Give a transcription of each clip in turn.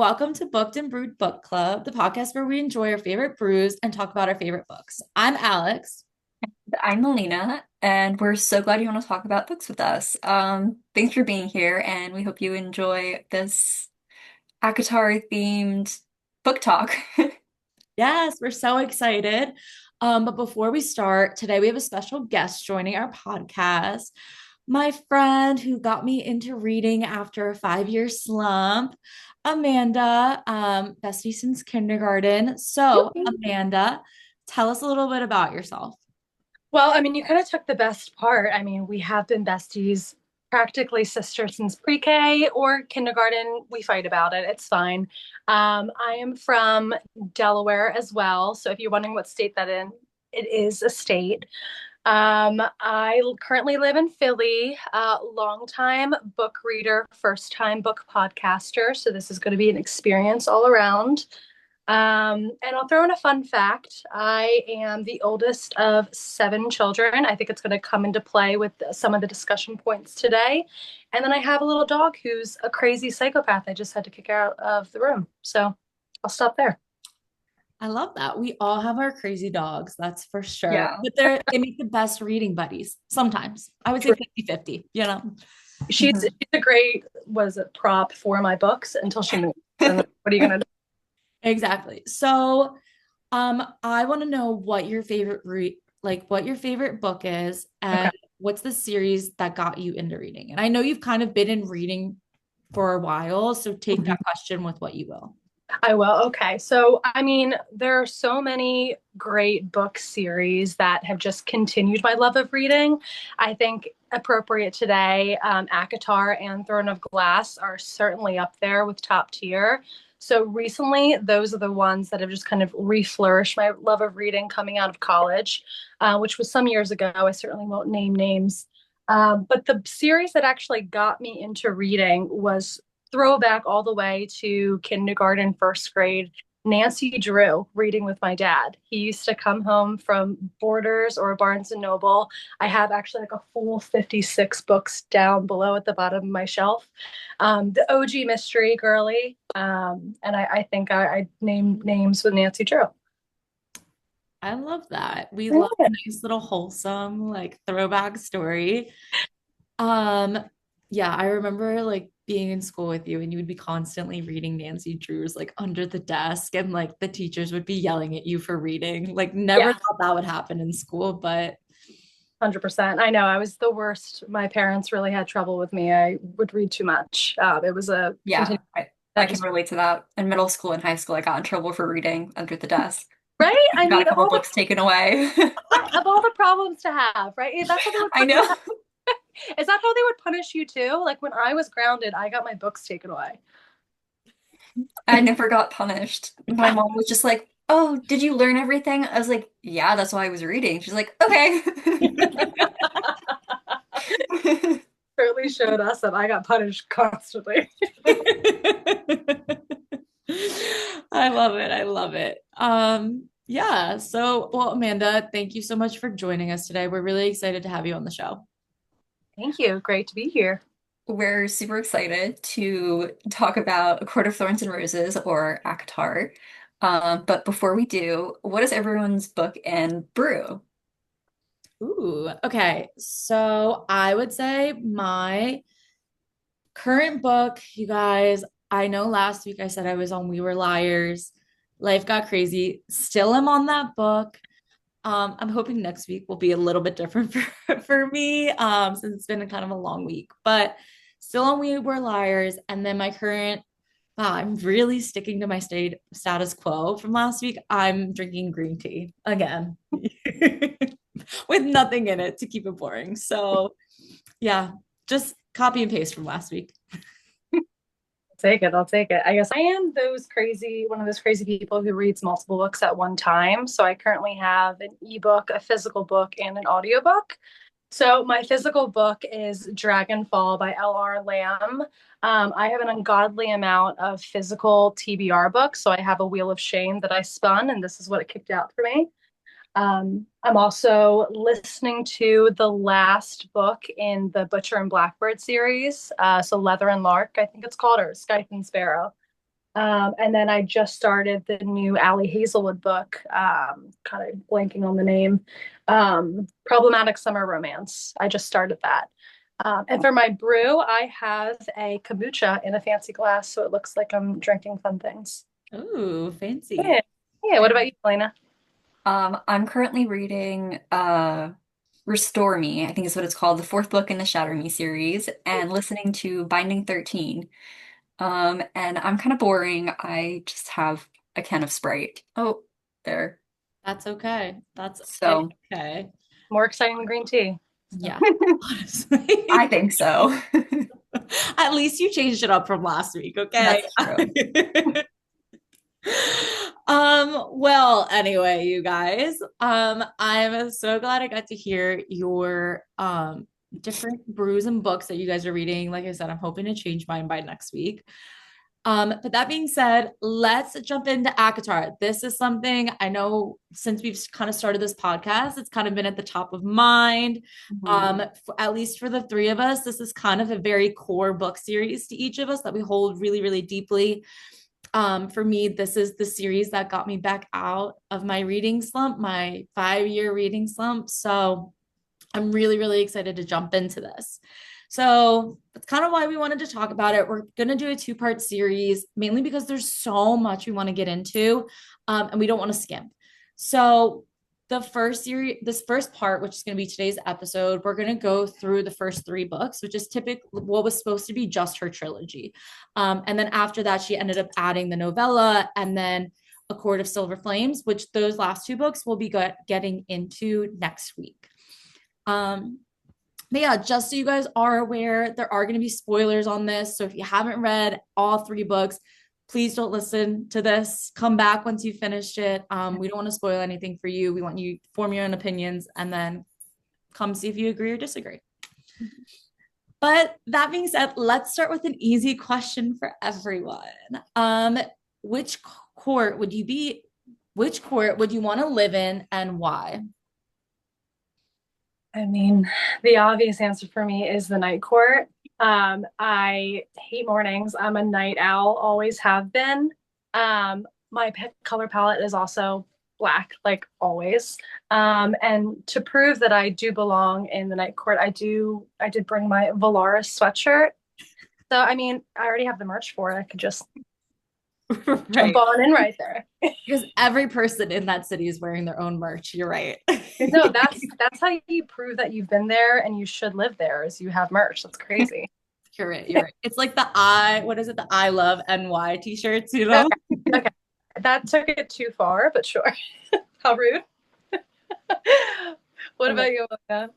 welcome to Booked and Brewed Book Club, the podcast where we enjoy our favorite brews and talk about our favorite books. I'm Alex. I'm Melina, and we're so glad you want to talk about books with us. Thanks for being here, and we hope you enjoy this ACOTAR themed book talk. Yes, we're so excited. But before we start, today we have a special guest joining our podcast. My friend who got me into reading after a 5-year slump, Amanda, bestie since kindergarten. So, Amanda, tell us a little bit about yourself. Well, I mean, you kind of took the best part. I mean, we have been besties, practically sisters since pre-K or kindergarten. We fight about it. It's fine. I am from Delaware as well. So if you're wondering what state that in, it is a state. I currently live in Philly, long time book reader, first time book podcaster. So this is going to be an experience all around. And I'll throw in a fun fact. I am the oldest of 7 children. I think it's going to come into play with some of the discussion points today. And then I have a little dog who's a crazy psychopath. I just had to kick her out of the room. So I'll stop there. I love that. We all have our crazy dogs, that's for sure. Yeah. But they make the best reading buddies sometimes. I would say True. 50-50, you know? Mhm. She's a great, was it prop for my books until she moves. And what are you going to do? Exactly. So, I want to know what your what your favorite book is Okay. and what's the series that got you into reading. And I know you've kind of been in reading for a while, so take Mhm. that question with what you will. I will. Okay. So, I mean, there are so many great book series that have just continued my love of reading. I think appropriate today, ACOTAR and Throne of Glass are certainly up there with top tier. So recently, those are the ones that have just kind of reflourished my love of reading coming out of college, which was some years ago. I certainly won't name names. But the series that actually got me into reading was throwback all the way to kindergarten, first grade. Nancy Drew reading with my dad. He used to come home from Borders or Barnes and Noble. I have actually like a full 56 books down below at the bottom of my shelf. The OG mystery girly. And I think I named names with Nancy Drew. I love that. We love a nice little wholesome like throwback story. Um, yeah, I remember like being in school with you and you would be constantly reading Nancy Drew's like under the desk and like the teachers would be yelling at you for reading. Like never Yeah, thought that would happen in school, but 100%. I know I was the worst. My parents really had trouble with me. I would read too much. It was a Yeah, continuous I that can just relate to that. In middle school and high school, I got in trouble for reading under the desk. right. I Got mean, a couple books taken away. of all the problems to have, right? That's how they would I know. is that how they would punish you too? Like when I was grounded, I got my books taken away. I never got punished. My mom was just like, "Oh, did you learn everything?" I was like, "Yeah, that's why I was reading." She's like, "Okay." Certainly showed us that I got punished constantly. I love it. I love it. Yeah. So, well, Amanda, thank you so much for joining us today. We're really excited to have you on the show. Thank you. Great to be here. We're super excited to talk about A Court of Thorns and Roses or ACOTAR. But before we do, what is everyone's book and brew? Ooh, okay. So I would say my current book, you guys, I know last week I said I was on We Were Liars. Life got crazy. Still am on that book. I'm hoping next week will be a little bit different for me, since it's been a kind of a long week, but still on We Were Liars. And then my current, wow, I'm really sticking to my status quo from last week. I'm drinking green tea again with nothing in it to keep it boring. So yeah, just copy and paste from last week. I'll take it. I'll take it. I guess I am one of those crazy people who reads multiple books at one time. So I currently have an ebook, a physical book, and an audiobook. So my physical book is Dragonfall by L.R. Lamb. I have an ungodly amount of physical TBR books. So I have a Wheel of Shame that I spun, and this is what it kicked out for me. I'm also listening to the last book in the Butcher and Blackbird series. So Leather and Lark, I think it's called, or Scythe and Sparrow. And then I just started the new Allie Hazelwood book, kind of blanking on the name, Problematic Summer Romance. I just started that. And for my brew, I have a kombucha in a fancy glass, so it looks like I'm drinking fun things. Ooh, fancy. Yeah. Yeah. What about you, Elena? I'm currently reading Restore Me, I think is what it's called, the fourth book in the Shatter Me series, and listening to Binding 13. And I'm kind of boring. I just have a can of Sprite. Oh, there. That's okay. That's So okay. More exciting than green tea. Yeah, I honestly. think so. At least you changed it up from last week, okay? That's true. Well, anyway, you guys, I'm so glad I got to hear your different brews and books that you guys are reading. Like I said, I'm hoping to change mine by next week. But that being said, let's jump into ACOTAR. This is something I know since we've kind of started this podcast, it's kind of been at the top of mind. Mhm. At least for the three of us, this is kind of a very core book series to each of us that we hold really, really deeply. For me, this is the series that got me back out of my reading slump, my 5 year reading slump. So I'm really, really excited to jump into this. So that's kind of why we wanted to talk about it. We're going to do a two-part series, mainly because there's so much we want to get into, and we don't want to skimp. So the first series, this first part, which is going to be today's episode, we're going to go through the first three books, which is typically what was supposed to be just her trilogy. And then after that, she ended up adding the novella and then A Court of Silver Flames, which those last two books we'll be getting into next week. But yeah, just so you guys are aware, there are going to be spoilers on this. So if you haven't read all three books, please don't listen to this. Come back once you've finished it. We don't want to spoil anything for you. We want you to form your own opinions and then come see if you agree or disagree. But that being said, let's start with an easy question for everyone. Which court would you be? Which court would you want to live in and why? I mean, the obvious answer for me is the night court. I hate mornings. I'm a night owl, always have been. My color palette is also black, like always. And to prove that I do belong in the night court, I did bring my Valaris sweatshirt. So, I mean, I already have the merch for it. I could just jump Right. on in right there. Because every person in that city is wearing their own merch. You're right. No, that's how you prove that you've been there and you should live there is you have merch. That's crazy. You're right. You're right. It's like what is it? The I love NY t-shirts, you Okay, know? okay. That took it too far, but sure. How rude. What Okay. about you, Amanda?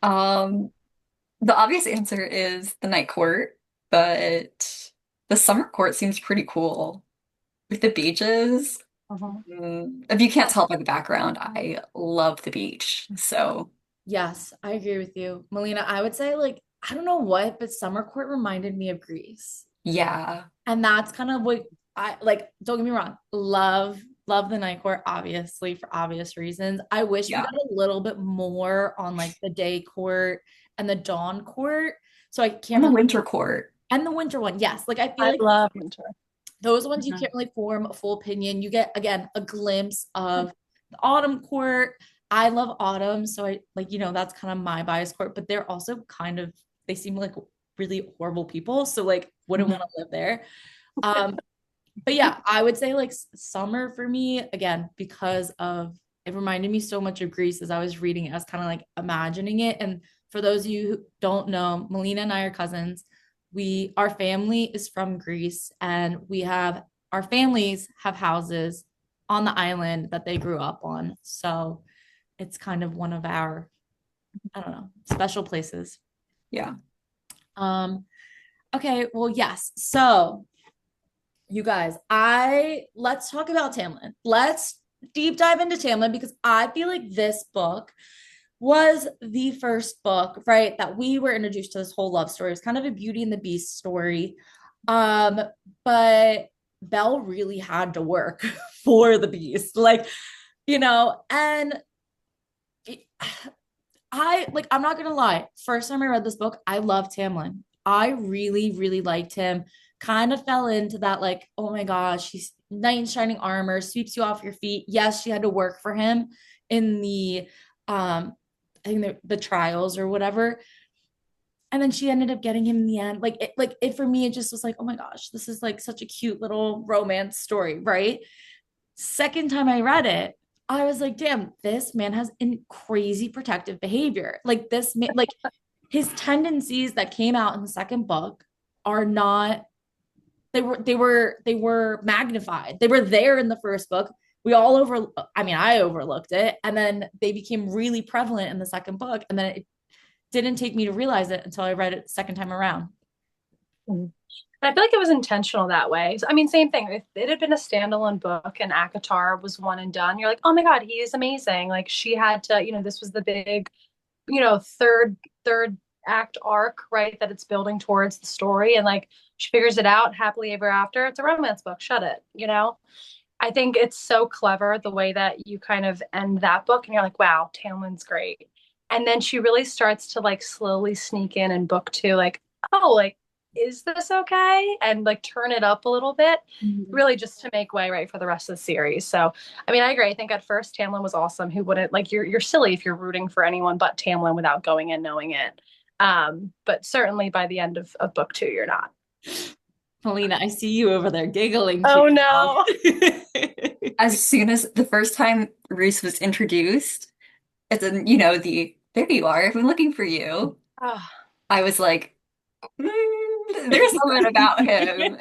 Um, the obvious answer is the night court, but the summer court seems pretty cool with the beaches. Mhm. If you can't tell by the background, I love the beach. So Yes, I agree with you. Melina, I would say like, I don't know what, but Summer Court reminded me of Greece. yeah, And that's kind of what I like, don't get me wrong, love the night court, obviously, for obvious reasons. I wish we yeah. got a little bit more on like the day court and the dawn court. So I can't And the really, winter court. and the winter one, yes. Like I feel I like love winter. those ones you Mhm. can't really form a full opinion. You get again a glimpse of the autumn court. I love autumn, so I like, that's kind of my bias court, but they're also kind of, they seem like really horrible people. So like wouldn't want Mhm. to live there. Um, but yeah, I would say like summer for me, again, because of it reminded me so much of Greece as I was reading it. I was kind of like imagining it. And for those of you who don't know, Melina and I are cousins. Our family is from Greece, and our families have houses on the island that they grew up on. So it's kind of one of our, I don't know, special places. Yeah. Um, okay, well, yes. So you guys, let's talk about Tamlin. Let's deep dive into Tamlin because I feel like this book was the first book, right, that we were introduced to this whole love story. It's kind of a Beauty and the Beast story. Um, but Belle really had to work for the beast. Like, and it, I'm not gonna lie. First time I read this book, I loved Tamlin. I really, really liked him. kind of fell into that, like, oh my gosh, she's knight in shining armor, sweeps you off your feet. Yes, she had to work for him in the I think the trials or whatever. And then she ended up getting him in the end. Like it for me, it just was like, oh my gosh, this is like such a cute little romance story, right? Second time I read it, I was like, damn, this man has in crazy protective behavior. Like this man, like his tendencies that came out in the second book are not, they were magnified. They were there in the first book. We all over I mean, I overlooked it. And then they became really prevalent in the second book. And then it didn't take me to realize it until I read it the second time around. And I feel like it was intentional that way. So, I mean, same thing. If it had been a standalone book and ACOTAR was one and done, you're like, oh my God, he is amazing. Like she had to, this was the big, third act arc, right? That it's building towards the story. And like she figures it out happily ever after. It's a romance book. Shut it. I think it's so clever the way that you kind of end that book and you're like, wow, Tamlin's great. And then she really starts to like slowly sneak in book two, like, oh, like, is this okay? And like turn it up a little bit, Mhm. really just to make way right for the rest of the series. So, I mean, I agree. I think at first Tamlin was awesome. Who wouldn't like you're silly if you're rooting for anyone but Tamlin without going in knowing it. But certainly by the end of book two, you're not. Melina, I see you over there giggling to Oh no. yourself. As soon as the first time Rhys was introduced, as in, there you are, I've been looking for you. Oh, I was like, there's something about him.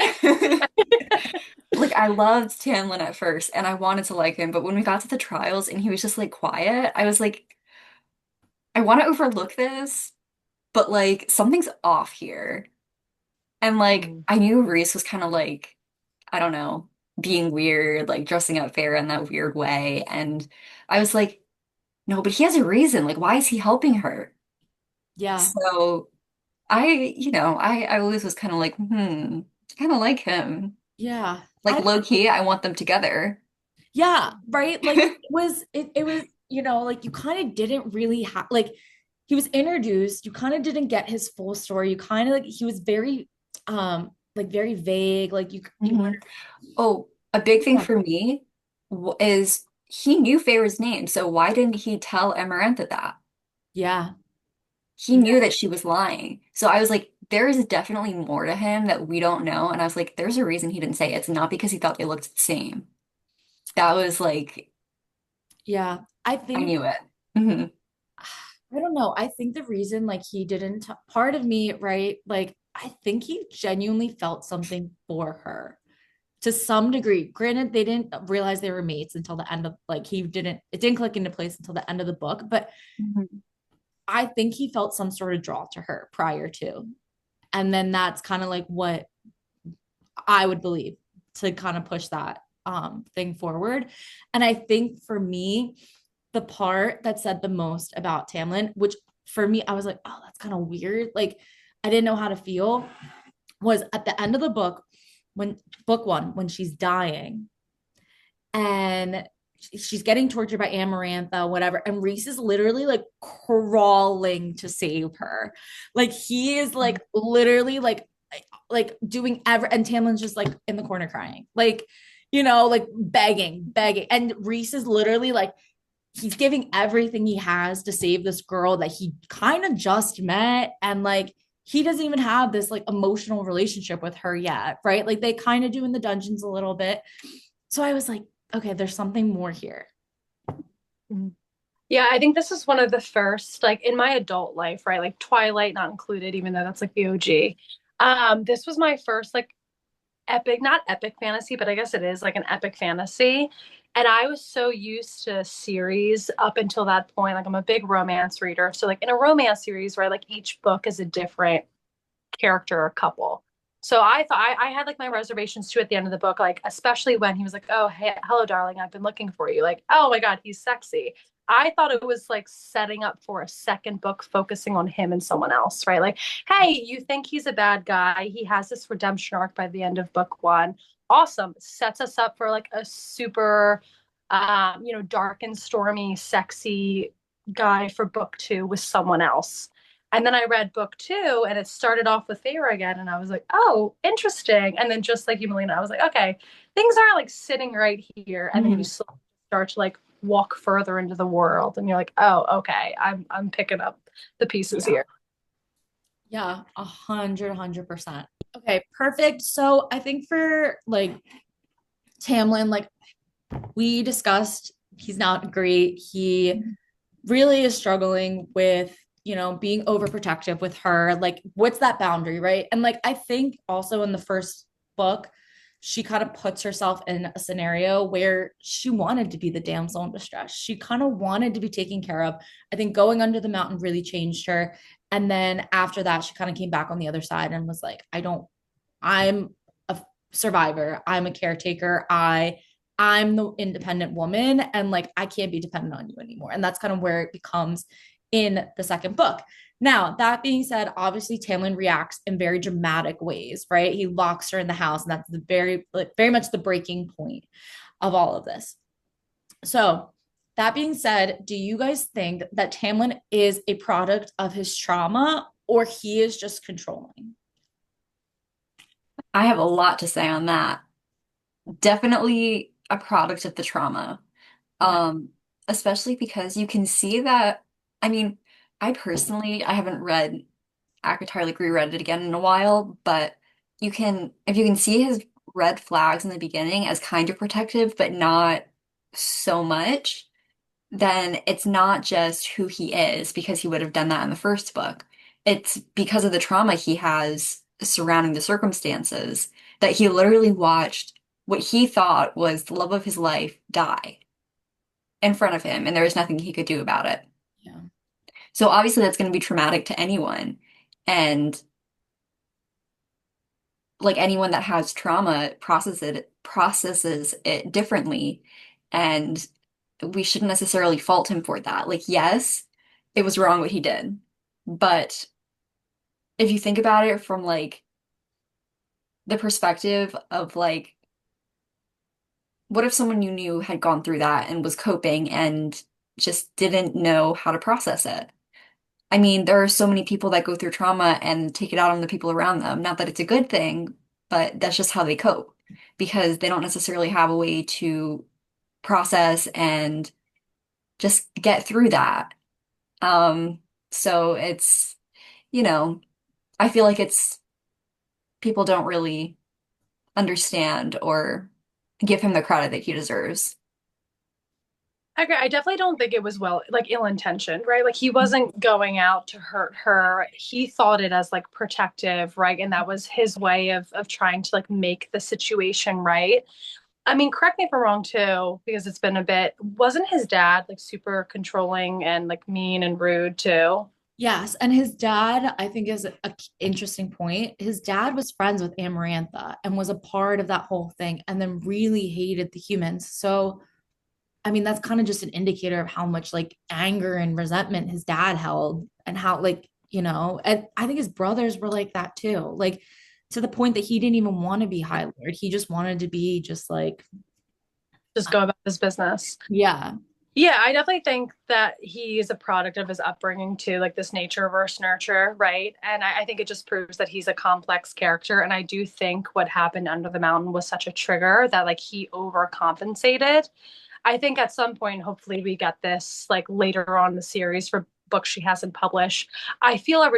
Like, I loved Tamlin at first, and I wanted to like him, but when we got to the trials and he was just like quiet, I was like, I want to overlook this, but like something's off here. And like, mm. I knew Rhys was kind of like, I don't know, being weird, like dressing up Farah in that weird way. And I was like, no, but he has a reason. Like, why is he helping her? Yeah. So I always was kind of like, I kind of like him. Yeah. Like low key, I want them together. Yeah, right? Like it was, like you kind of didn't really have like he was introduced, you kind of didn't get his full story. You kind of like he was very like very vague. Like you hmm Oh, a big thing yeah, for me is he knew Feyre's name, so why didn't he tell Amarantha that? yeah, He knew that she was lying. So I was like, there is definitely more to him that we don't know. And I was like, there's a reason he didn't say it. It's not because he thought they looked the same. That was like, yeah. I I think knew it. hmm I don't know. I think the reason like he didn't part of me, right? Like I think he genuinely felt something for her to some degree. Granted, they didn't realize they were mates until the end of like it didn't click into place until the end of the book, but hmm I think he felt some sort of draw to her prior to. And then that's kind of like what I would believe to kind of push that thing forward. And I think for me, the part that said the most about Tamlin, which for me, I was like, oh, that's kind of weird. Like, I didn't know how to feel, was at the end of the book, when book one, when she's dying and she's getting tortured by Amarantha, whatever. And Rhys is literally like crawling to save her. Like he is like literally like doing and Tamlin's just like in the corner crying. Like, like begging. And Rhys is literally like he's giving everything he has to save this girl that he kind of just met. And like he doesn't even have this like emotional relationship with her yet, right? Like they kind of do in the dungeons a little bit. So I was like, okay, there's something more here. Yeah, I think this is one of the first, like in my adult life, right? Like Twilight not included, even though that's like the OG. This was my first like epic, not epic fantasy, but I guess it is like an epic fantasy. And I was so used to series up until that point. Like I'm a big romance reader. So like in a romance series, right, like each book is a different character or couple. So I thought I had like my reservations too at the end of the book, like especially when he was like, "Oh, hey, hello, darling, I've been looking for you." Like, oh my God, he's sexy. I thought it was like setting up for a second book focusing on him and someone else, right? Like, hey, you think he's a bad guy. He has this redemption arc by the end of book one. Awesome. Sets us up for like a super, dark and stormy, sexy guy for book two with someone else. And then I read book two, and it started off with Feyre again, and I was like, oh, interesting. And then just like you, Melina, I was like, okay, things aren't like sitting right here. And then you Mhm. slowly start to like walk further into the world, and you're like, oh, okay, I'm picking up the pieces Yeah. here. Yeah, 100%. Okay, perfect. So I think for like Tamlin, like we discussed, he's not great. He really is struggling with, being overprotective with her. Like, what's that boundary, right? And like, I think also in the first book, she kind of puts herself in a scenario where she wanted to be the damsel in distress. She kind of wanted to be taken care of. I think going under the mountain really changed her. And then after that, she kind of came back on the other side and was like, I'm a survivor. I'm a caretaker. I'm the independent woman and like I can't be dependent on you anymore. And that's kind of where it becomes in the second book. Now, that being said, obviously Tamlin reacts in very dramatic ways, right? He locks her in the house, and that's the very much the breaking point of all of this. So, that being said, do you guys think that Tamlin is a product of his trauma or he is just controlling? I have a lot to say on that. Definitely a product of the trauma. Okay. Um, Especially because you can see that, I mean, I haven't read ACOTAR, like reread it again in a while, but if you can see his red flags in the beginning as kind of protective, but not so much, then it's not just who he is because he would have done that in the first book. It's because of the trauma he has surrounding the circumstances that he literally watched what he thought was the love of his life die in front of him, and there was nothing he could do about it. Yeah. So obviously that's going to be traumatic to anyone. And like anyone that has trauma processes it differently. And we shouldn't necessarily fault him for that. Like, yes, it was wrong what he did. But if you think about it from like the perspective of like, what if someone you knew had gone through that and was coping and just didn't know how to process it? I mean, there are so many people that go through trauma and take it out on the people around them. Not that it's a good thing, but that's just how they cope because they don't necessarily have a way to process and just get through that. Um, so it's, you know, I feel like it's people don't really understand or give him the credit that he deserves. Okay, I definitely don't think it was well, like ill-intentioned, right? Like he wasn't going out to hurt her. He thought it as like protective, right? And that was his way of trying to like make the situation right. I mean, correct me if I'm wrong too, because it's been a bit. Wasn't his dad like super controlling and like mean and rude too? Yes, and his dad, I think, is a interesting point. His dad was friends with Amarantha and was a part of that whole thing, and then really hated the humans. So, I mean, that's kind of just an indicator of how much like anger and resentment his dad held, and how and I think his brothers were like that too, like to the point that he didn't even want to be High Lord. He just wanted to be just like, Just go about his business. yeah, Yeah, I definitely think that he is a product of his upbringing too, like this nature versus nurture, right? And I think it just proves that he's a complex character. And I do think what happened under the mountain was such a trigger that like he overcompensated. I think at some point, hopefully, we get this like later on in the series for books she hasn't published. I feel a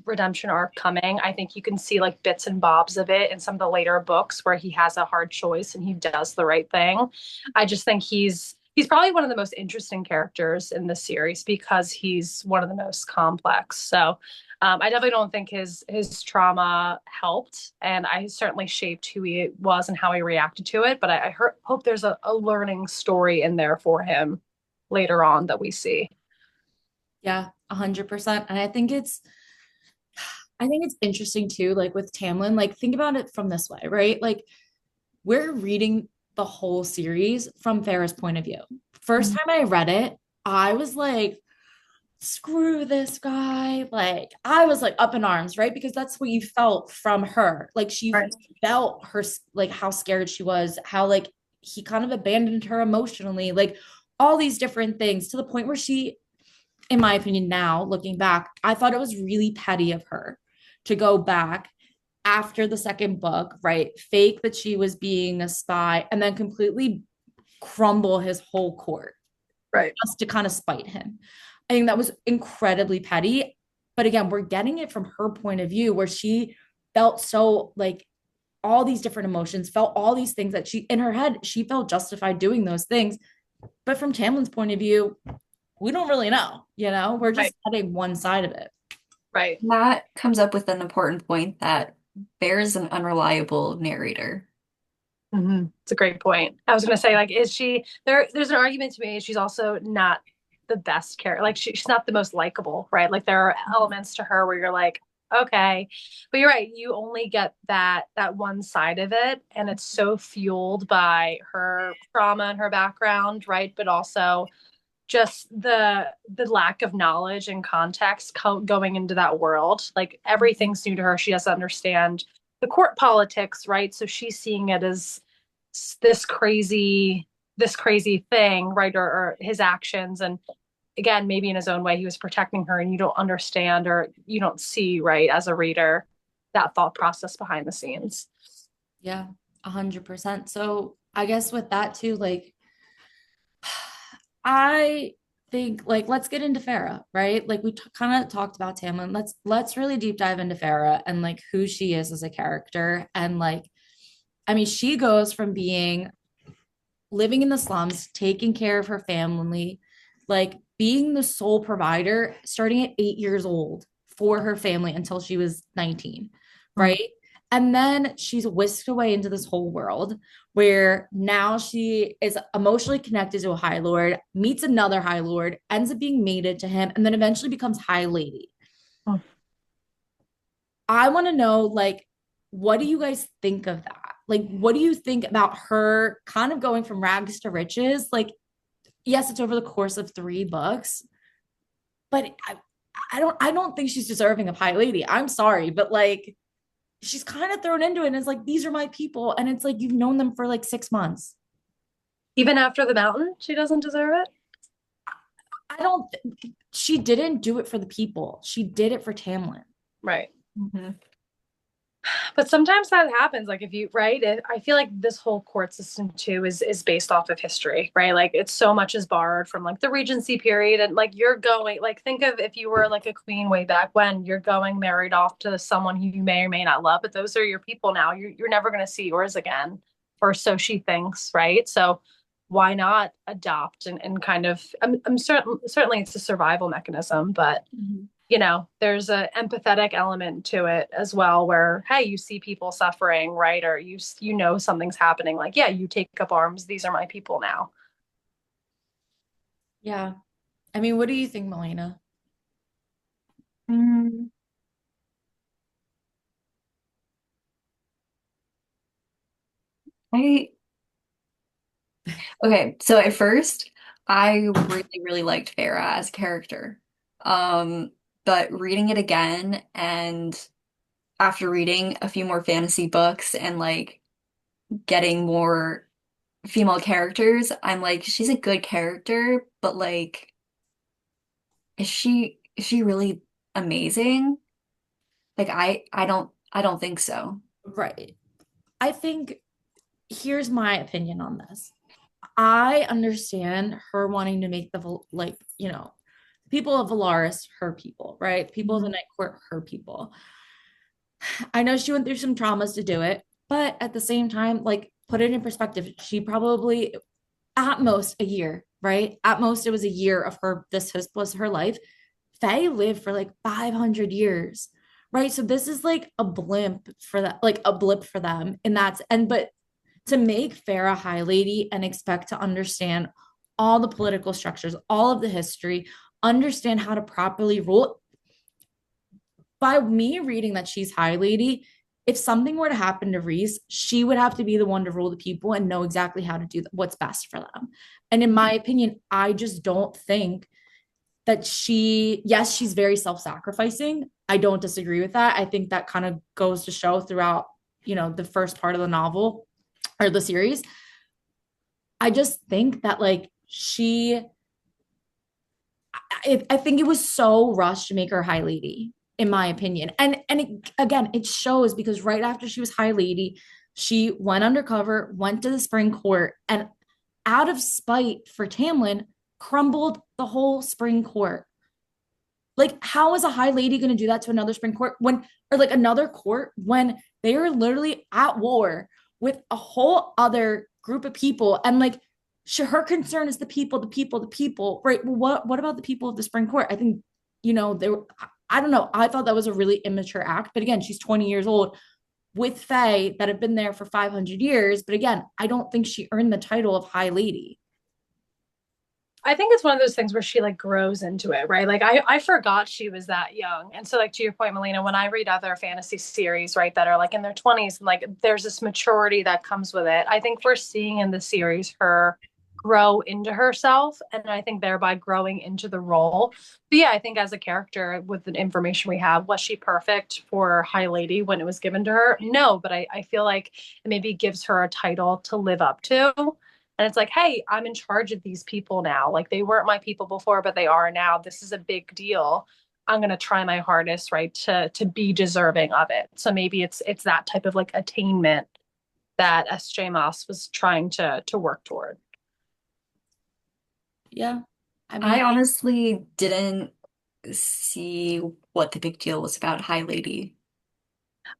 redemption arc coming. I think you can see like bits and bobs of it in some of the later books where he has a hard choice and he does the right thing. I just think he's probably one of the most interesting characters in the series because he's one of the most complex. So I definitely don't think his trauma helped, and I certainly shaped who he was and how he reacted to it. But hope there's a learning story in there for him later on that we see. yeah, 100%. And I think it's interesting too, like with Tamlin, like think about it from this way, right? Like we're reading the whole series from Farrah's point of view. First Mhm. time I read it, I was like, screw this guy. Like I was like up in arms, right? Because that's what you felt from her. Like she Right. felt her, like how scared she was, how like he kind of abandoned her emotionally, like all these different things to the point where she in my opinion, now looking back, I thought it was really petty of her to go back after the second book, right? Fake that she was being a spy and then completely crumble his whole court Right. just to kind of spite him. I think that was incredibly petty. But again, we're getting it from her point of view where she felt so like all these different emotions, felt all these things that she in her head, she felt justified doing those things. But from Tamlin's point of view, we don't really know, we're Right. just getting one side of it. Right. That comes up with an important point that Bear's an unreliable narrator. It's a great point. I was going to say, like, is she there? There's an argument to me. She's also not the best character. Like, she's not the most likable, right? Like, there are elements to her where you're like, okay, but you're right. You only get that one side of it, and it's so fueled by her trauma and her background, right? But also just the lack of knowledge and context going into that world. Like, everything's new to her. She doesn't understand the court politics, right? So she's seeing it as this crazy this crazy thing, right? Or his actions. And again, maybe in his own way he was protecting her, and you don't understand or you don't see, right, as a reader, that thought process behind the scenes. Yeah, 100%. So I guess with that too, like I think like let's get into Farah, right? Like we kind of talked about Tamlin. Let's really deep dive into Farah and like who she is as a character. And like, I mean, she goes from being living in the slums, taking care of her family, like being the sole provider, starting at 8 years old for her family until she was 19, Mm. right? And then she's whisked away into this whole world where now she is emotionally connected to a High Lord, meets another High Lord, ends up being mated to him, and then eventually becomes High Lady. Mm. I want to know, like, what do you guys think of that? Like, what do you think about her kind of going from rags to riches? Like, yes, it's over the course of 3 books, but I don't think she's deserving of High Lady. I'm sorry, but like, she's kind of thrown into it and it's like, these are my people. And it's like, you've known them for like 6 months. Even after the mountain, she doesn't deserve it. I don't, she didn't do it for the people. She did it for Tamlin. Right. Mhm. But sometimes that happens. Like, if you, right, I feel like this whole court system too is based off of history, right? Like, it's so much is borrowed from like the Regency period. And like, you're going, like, think of if you were like a queen way back when, you're going married off to someone who you may or may not love, but those are your people now. You're never going to see yours again, or so she thinks, right? So why not adopt and kind of, I'm certain, certainly it's a survival mechanism, but Mhm. there's a empathetic element to it as well, where, hey, you see people suffering, right? Or something's happening. Like, yeah, you take up arms. These are my people now. Yeah. I mean, what do you think, Melina? Mm, I okay, so at first I really, really liked Farah as a character. Um, but reading it again and after reading a few more fantasy books and like getting more female characters, I'm like, she's a good character, but like, is she really amazing? Like I don't think so. Right. I think here's my opinion on this. I understand her wanting to make like, people of Valaris her people, right? People of the Mhm. Night Court her people. I know she went through some traumas to do it, but at the same time, like, put it in perspective. She probably, at most, a year, right? At most, it was a year of her. This was her life. Faye lived for like 500 years, right? So this is like a blimp for that, like a blip for them. But to make Farah High Lady and expect to understand all the political structures, all of the history, understand how to properly rule, by me reading that she's High Lady, if something were to happen to Rhys, she would have to be the one to rule the people and know exactly how to do what's best for them. And in my opinion, I just don't think that yes, she's very self-sacrificing. I don't disagree with that. I think that kind of goes to show throughout, the first part of the novel or the series. I just think that like I think it was so rushed to make her High Lady, in my opinion. And again, it shows because right after she was High Lady, she went undercover, went to the Spring Court, and out of spite for Tamlin, crumbled the whole Spring Court. Like, how is a High Lady going to do that to another Spring Court when, or like another court when they are literally at war with a whole other group of people? And like, her concern is the people, the people, the people, right? Well, what about the people of the Spring Court? I think, they were, I don't know. I thought that was a really immature act. But again, she's 20 years old with Fae that have been there for 500 years. But again, I don't think she earned the title of High Lady. I think it's one of those things where she like grows into it, right? Like I forgot she was that young. And so like to your point, Melina, when I read other fantasy series, right, that are like in their 20s and like there's this maturity that comes with it. I think we're seeing in the series her grow into herself and I think thereby growing into the role. But yeah, I think as a character with the information we have, was she perfect for High Lady when it was given to her? No, but I feel like it maybe gives her a title to live up to. And it's like, hey, I'm in charge of these people now. Like they weren't my people before, but they are now. This is a big deal. I'm gonna try my hardest, right, to be deserving of it. So maybe it's that type of like attainment that S.J. Maas was trying to work toward. Yeah. I mean, I honestly didn't see what the big deal was about High Lady.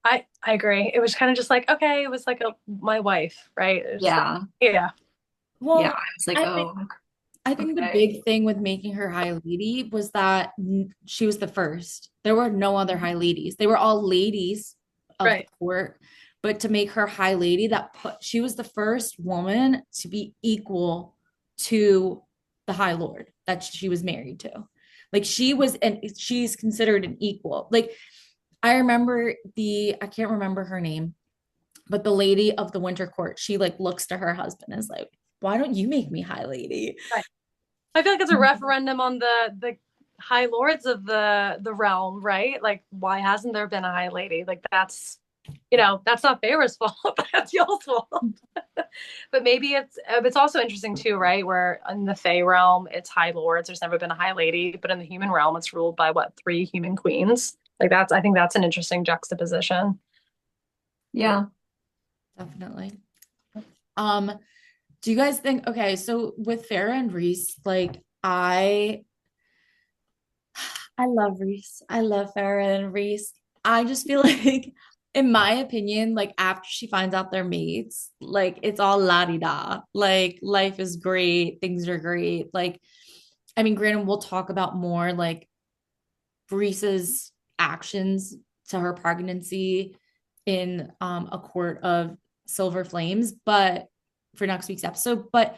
I agree. It was kind of just like, okay, it was like my wife, right? It was just like, Yeah. yeah. Yeah. well, I was like, I think oh, I think the okay. big thing with making her High Lady was that she was the first. There were no other High Ladies. They were all ladies of the Right. court, but to make her High Lady, she was the first woman to be equal to the High Lord that she was married to. Like she was, and she's considered an equal. Like I remember I can't remember her name, but the lady of the Winter Court, she like looks to her husband and is like, why don't you make me High Lady? Right. I feel like it's a referendum on the high lords of the realm, right? Like, why hasn't there been a high lady? Like that's not Feyre's fault. That's y'all's fault. But maybe it's also interesting too, right? Where in the Fey realm, it's high lords. There's never been a high lady, but in the human realm, it's ruled by what, three human queens? Like I think that's an interesting juxtaposition. Yeah. Definitely. Um, do you guys think, okay, so with Farah and Reese, like I love Reese. I love Farah and Reese. I just feel like, in my opinion, like after she finds out they're mates, like it's all la-di-da. Like life is great, things are great. Like, I mean, granted, we'll talk about more like Reese's actions to her pregnancy in a court of silver flames, but for next week's episode. But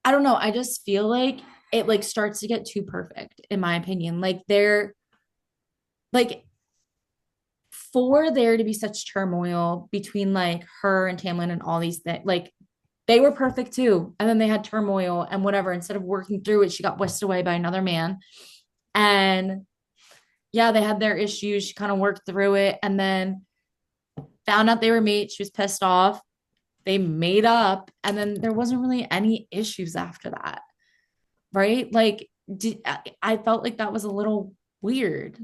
I don't know. I just feel like it like starts to get too perfect, in my opinion. Like they're like for there to be such turmoil between like her and Tamlin and all these things, like they were perfect too. And then they had turmoil and whatever. Instead of working through it, she got whisked away by another man. And yeah, they had their issues. She kind of worked through it and then found out they were mates. She was pissed off. They made up. And then there wasn't really any issues after that. Right? Like, I felt like that was a little weird.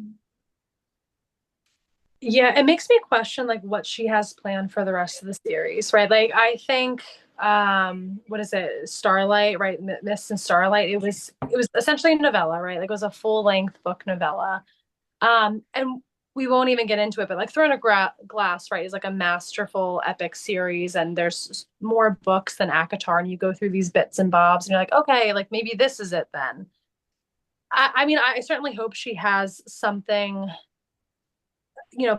Yeah, it makes me question like what she has planned for the rest of the series, right? Like I think what is it? Starlight, right? Mist and Starlight. It was essentially a novella, right? Like it was a full-length book novella. And we won't even get into it, but like Throne of Glass, right, is like a masterful epic series and there's more books than ACOTAR and you go through these bits and bobs and you're like, okay, like maybe this is it then. I mean, I certainly hope she has something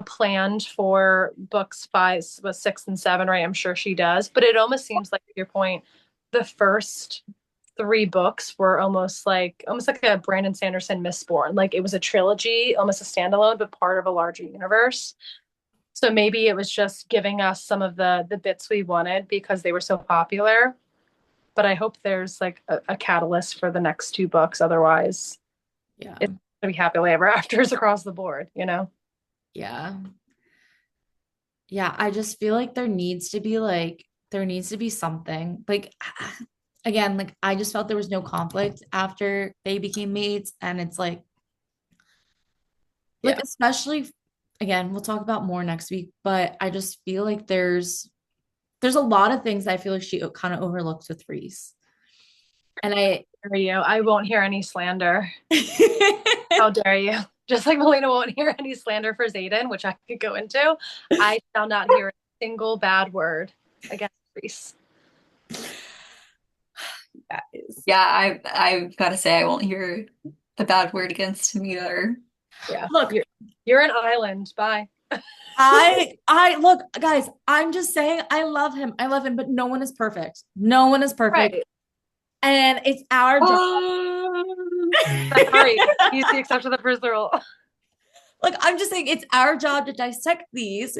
planned for books five, was 6 and 7, right? I'm sure she does. But it almost seems like, to your point, the first three books were almost like a Brandon Sanderson Mistborn. Like it was a trilogy, almost a standalone, but part of a larger universe. So maybe it was just giving us some of the bits we wanted because they were so popular. But I hope there's like a catalyst for the next two books. Otherwise, Yeah. it's gonna be happily ever afters across the board. Yeah. Yeah. I just feel like there needs to be something like again, like I just felt there was no conflict after they became mates. And it's like Yeah. especially again, we'll talk about more next week, but I just feel like there's a lot of things I feel like she kind of overlooks with Reese. And I Dare you? I won't hear any slander. How dare you? Just like Melina won't hear any slander for Zayden, which I could go into, I shall not hear a single bad word against Reese. that is Yeah, I've got to say I won't hear a bad word against him either. Yeah. look, You're an island. Bye. I look, guys, I'm just saying I love him. I love him, but no one is perfect. No one is perfect. Right. And it's our job. Sorry. He's the exception to the first rule. Like, I'm just saying it's our job to dissect these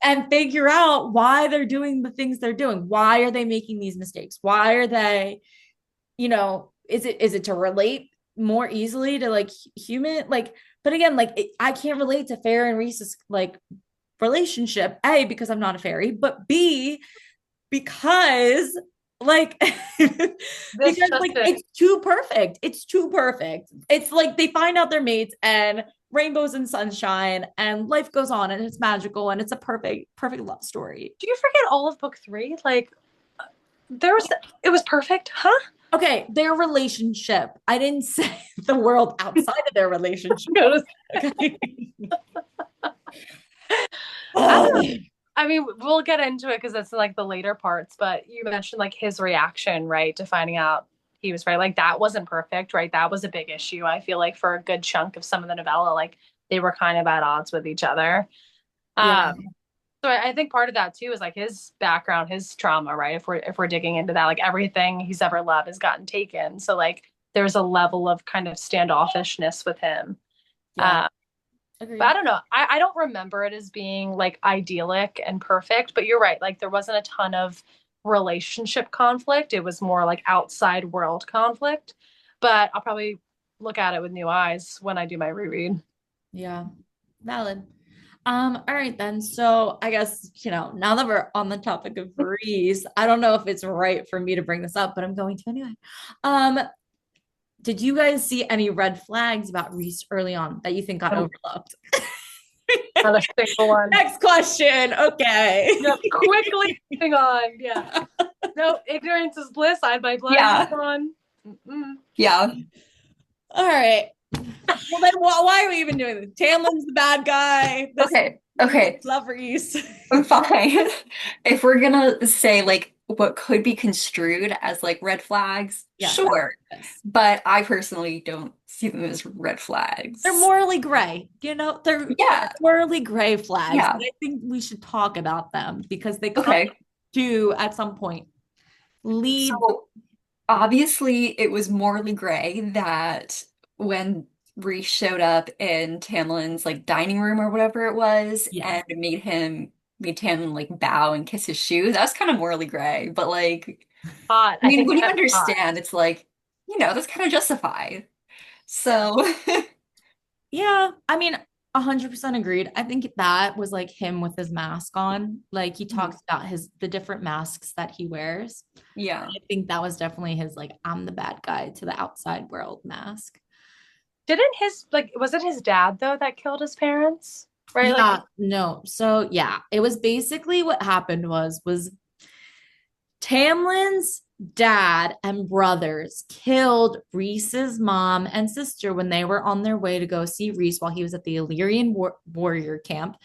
and figure out why they're doing the things they're doing. Why are they making these mistakes? Why are they, is it to relate more easily to like human like but again like I can't relate to Farrah and Reese's like relationship, A, because I'm not a fairy, but B, because like This because just like it. it's too perfect. It's too perfect. It's like they find out they're mates and rainbows and sunshine and life goes on and it's magical and it's a perfect love story. Do you forget all of book 3? Like there was it was perfect, huh? Okay, their relationship. I didn't say the world outside of their relationship. Okay. I don't know. Oh, I mean, we'll get into it because it's like the later parts, but you mentioned like his reaction, right, to finding out he was right. Like that wasn't perfect, right? That was a big issue. I feel like for a good chunk of some of the novella, like they were kind of at odds with each other. yeah. Um, so I think part of that too is like his background, his trauma, right? If we're digging into that, like everything he's ever loved has gotten taken. So like there's a level of kind of standoffishness with him. Yeah. Uh, but I Agreed. don't know. I don't remember it as being like idyllic and perfect, but you're right. Like there wasn't a ton of relationship conflict. It was more like outside world conflict. But I'll probably look at it with new eyes when I do my reread. Yeah. Valid. All right then. So I guess, now that we're on the topic of Reese, I don't know if it's right for me to bring this up, but I'm going to anyway. Um, did you guys see any red flags about Reese early on that you think got overlooked? Not a single one. Next question. Okay. Just quickly moving on. Yeah. No, ignorance is bliss. I my blind Yeah, on. Mm-mm. yeah. All right. Well, then why are we even doing this? Tamlin's the bad guy. This Okay, okay. love Reese. Fine. If we're gonna say like what could be construed as like red flags, Yes, sure. yes. But I personally don't see them as red They're flags. morally gray. They're Yeah, morally gray flags. yeah. And I think we should talk about them because they kind Okay. of do at some point lead. So obviously it was morally gray that when Reese showed up in Tamlin's like dining room or whatever it was Yes. and made Tamlin like bow and kiss his shoes. That was kind of morally gray, but like Hot. I I mean think when you that's hot. understand it's like, that's kind of justified. So Yeah. I mean, 100% agreed. I think that was like him with his mask on. Like he talks about the different masks that he wears. yeah. I think that was definitely his like I'm the bad guy to the outside world mask. Didn't his like was it his dad though that killed his parents? Right? Like Yeah, no. So yeah, it was basically what happened was Tamlin's dad and brothers killed Reese's mom and sister when they were on their way to go see Reese while he was at the Illyrian warrior camp.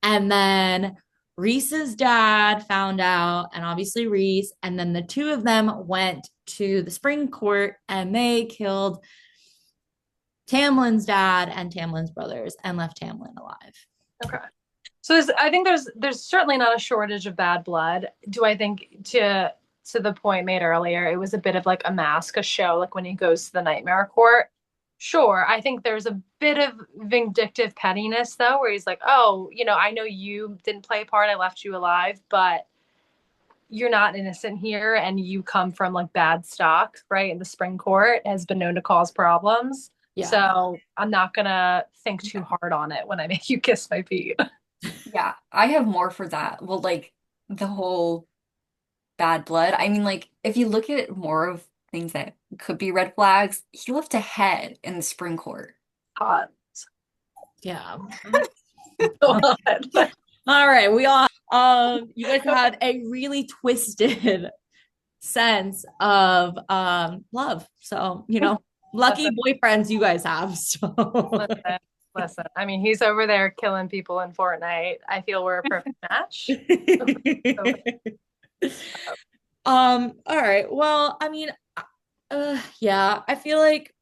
And then Reese's dad found out, and obviously Reese, and then the two of them went to the spring court and they killed Tamlin's dad and Tamlin's brothers and left Tamlin alive. okay. So I think there's certainly not a shortage of bad blood. Do I think to the point made earlier, it was a bit of like a mask, a show, like when he goes to the nightmare court. Sure, I think there's a bit of vindictive pettiness though, where he's like, "Oh, I know you didn't play a part. I left you alive, but you're not innocent here, and you come from like bad stock, right? And the spring court has been known to cause problems. Yeah. So I'm not gonna think too hard on it when I make you kiss my feet." Yeah, I have more for that. Well, like the whole bad blood. I mean, like, if you look at more of things that could be red flags, he left a head in the spring court. Hot. Yeah. Go on. All right, you guys had a really twisted sense of love. So, lucky Listen, boyfriends you guys have. So listen. I mean, he's over there killing people in Fortnite. I feel we're a perfect match. So, all right. Well, I mean, yeah, I feel like,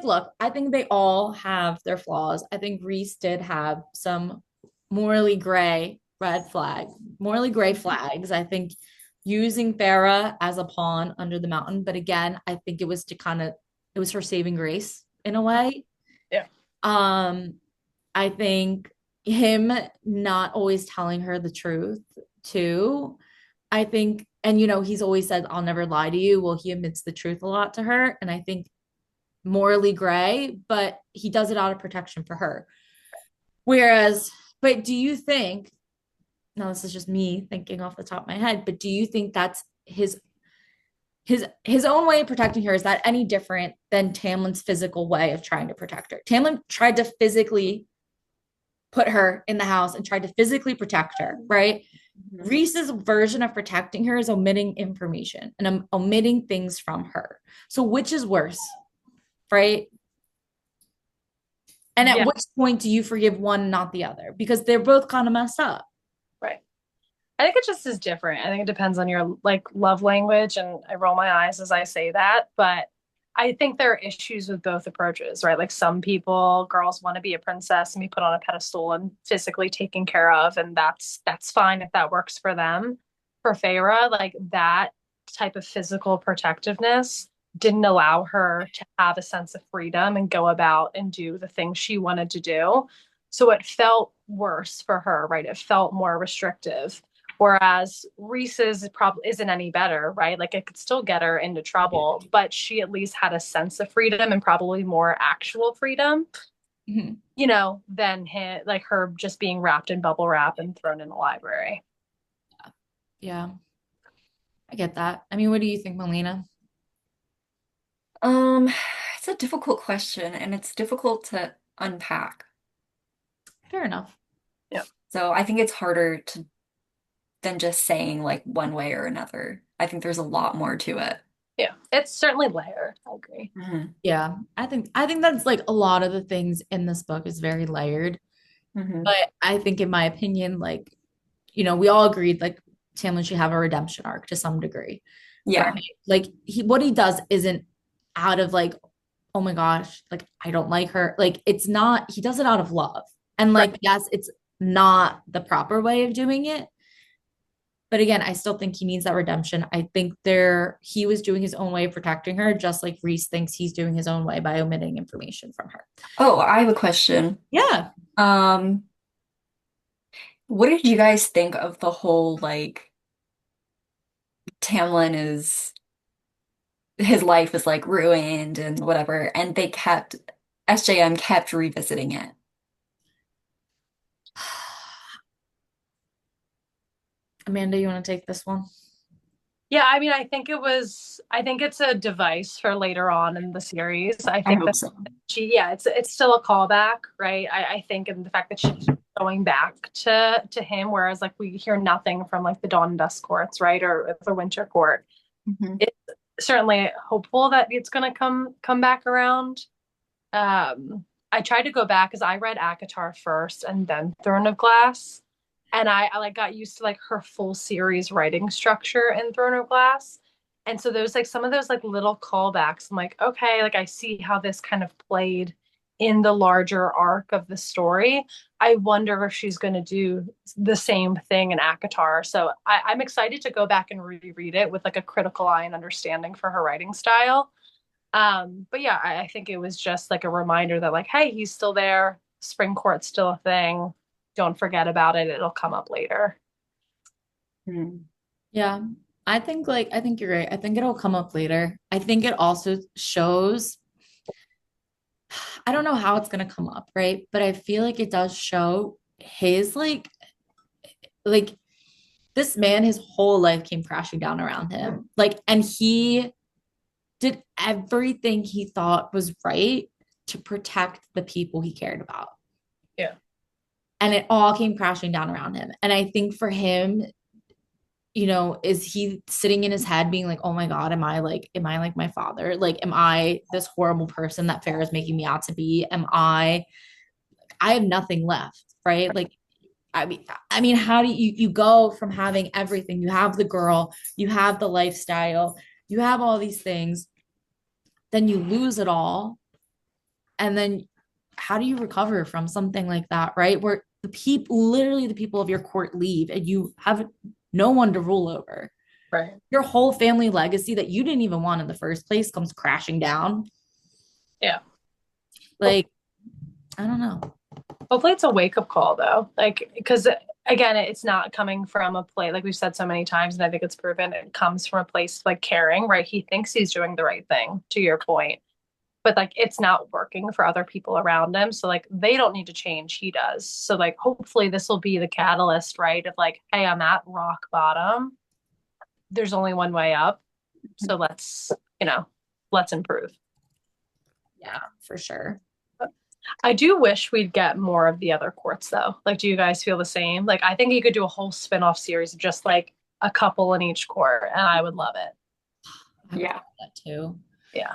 look, I think they all have their flaws. I think Reese did have some morally gray red flag, morally gray flags. I think using Farah as a pawn under the mountain, but again, I think it was her saving grace in a way. yeah. Um, I think him not always telling her the truth too. I think, and he's always said, I'll never lie to you. Well, he admits the truth a lot to her. And I think morally gray, but he does it out of protection for her. Whereas, but do you think, now this is just me thinking off the top of my head, but do you think that's his own way of protecting her? Is that any different than Tamlin's physical way of trying to protect her? Tamlin tried to physically put her in the house and tried to physically protect her, right? Mhm. Reese's version of protecting her is omitting information and omitting things from her. So which is worse, right? And at Yeah. which point do you forgive one, not the other? Because they're both kind of messed up. Right. I think it just is different. I think it depends on your like love language, and I roll my eyes as I say that, but I think there are issues with both approaches, right? Like some people, girls want to be a princess and be put on a pedestal and physically taken care of, and that's fine if that works for them. For Feyre, like that type of physical protectiveness didn't allow her to have a sense of freedom and go about and do the things she wanted to do. So it felt worse for her, right? It felt more restrictive. Whereas Reese's probably isn't any better, right? Like it could still get her into trouble, but she at least had a sense of freedom and probably more actual freedom, Mhm. than like her just being wrapped in bubble wrap and thrown in the library. Yeah, I get that. I mean, what do you think, Melina? Um, it's a difficult question and it's difficult to unpack. Fair enough. Yeah. So I think it's harder to than just saying like one way or another. I think there's a lot more to it. Yeah. It's certainly layered. I agree. Hmm. Yeah, I think that's like a lot of the things in this book is very layered. Hmm. But I think in my opinion, like, we all agreed like Tamlin should have a redemption arc to some degree, right? Yeah, Like what he does isn't out of like, oh my gosh, like I don't like her. Like it's not, he does it out of love. And Right. like, yes, it's not the proper way of doing it. But again, I still think he needs that redemption. I think he was doing his own way of protecting her, just like Reese thinks he's doing his own way by omitting information from her. oh, I have a question. Yeah. Um, what did you guys think of the whole like Tamlin is his life is like ruined and whatever, and SJM kept revisiting it. Amanda, you want to take this one? Yeah, I mean, I think it's a device for later on in the series. I I think hope that so. yeah, it's still a callback, right? I think, and the fact that she's going back to him, whereas like we hear nothing from like the Dawn and Dusk courts, right? Or the Winter Court. Hmm. It's certainly hopeful that it's gonna come back around. I tried to go back because I read ACOTAR first and then Throne of Glass. And I like got used to like her full series writing structure in Throne of Glass. And so there's like some of those like little callbacks. I'm like, okay, like I see how this kind of played in the larger arc of the story. I wonder if she's going to do the same thing in ACOTAR. So I'm excited to go back and reread it with like a critical eye and understanding for her writing style. But yeah, I think it was just like a reminder that like, hey, he's still there. Spring court's still a thing. Don't forget about it. It'll come up later. Hmm. Yeah. I think you're right. I think it'll come up later. I think it also shows, I don't know how it's gonna come up, right? But I feel like it does show his like this man, his whole life came crashing down around him. Like, and he did everything he thought was right to protect the people he cared about. Yeah. And it all came crashing down around him. And I think for him, is he sitting in his head being like, oh my God, am I like my father? Like, am I this horrible person that Farrah is making me out to be? I have nothing left, right? Like, I mean, how do you go from having everything? You have the girl, you have the lifestyle, you have all these things, then you lose it all. And then how do you recover from something like that, right? Where literally the people of your court leave and you have no one to rule over. Right. Your whole family legacy that you didn't even want in the first place comes crashing down. Yeah. Like, I don't know. Hopefully it's a wake-up call though. Like, because again, it's not coming from a place, like we've said so many times, and I think it's proven it comes from a place like caring, right? He thinks he's doing the right thing, to your point, but like it's not working for other people around him. So like they don't need to change, he does. So like hopefully this will be the catalyst, right? Of like, hey, I'm at rock bottom. There's only one way up. So let's improve. Yeah, for sure. I do wish we'd get more of the other courts though. Like, do you guys feel the same? Like, I think you could do a whole spin-off series of just like a couple in each court, and I would love it. I would Yeah. love that too. Yeah.